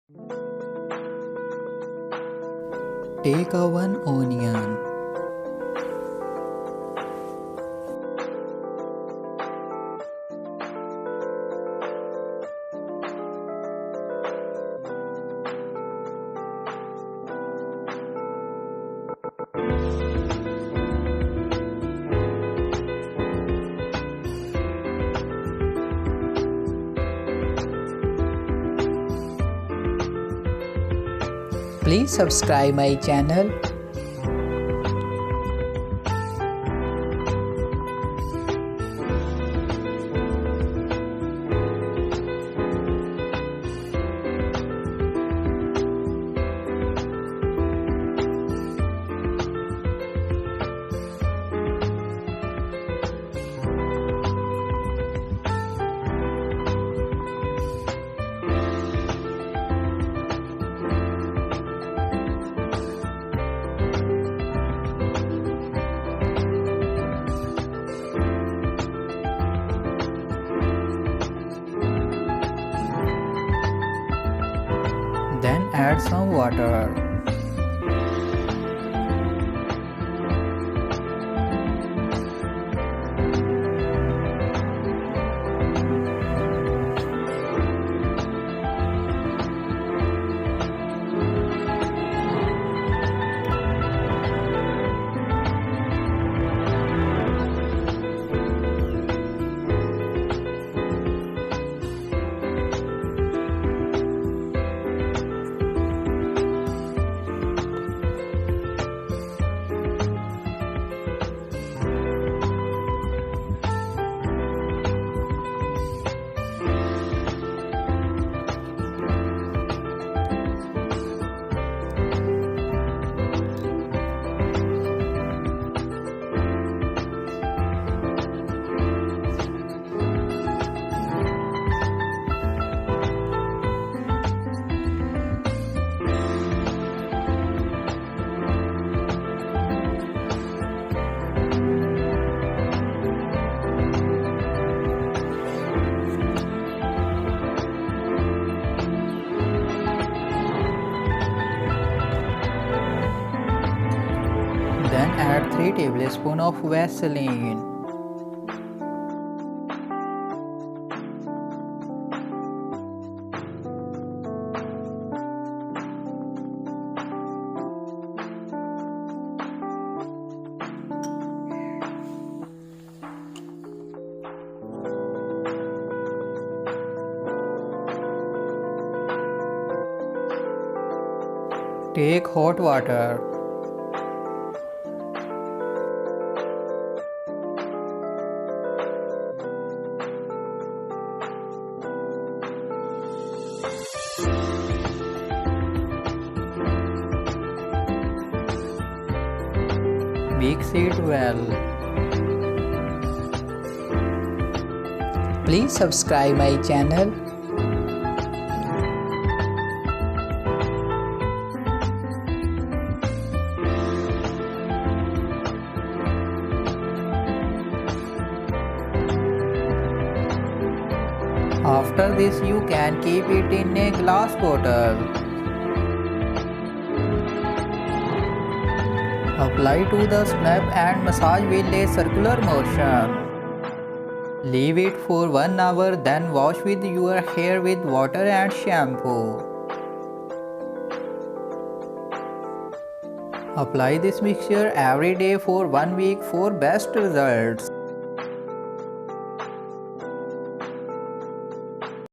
Take a 1 onion. Please subscribe my channel. Then add some water. Then add 3 tablespoons of Vaseline. Take hot water. Mix it well. Please subscribe my channel. After this, you can keep it in a glass bottle. Apply to the scalp and massage with a circular motion. Leave it for 1 hour, then wash with your hair with water and shampoo. Apply this mixture every day for 1 week for best results.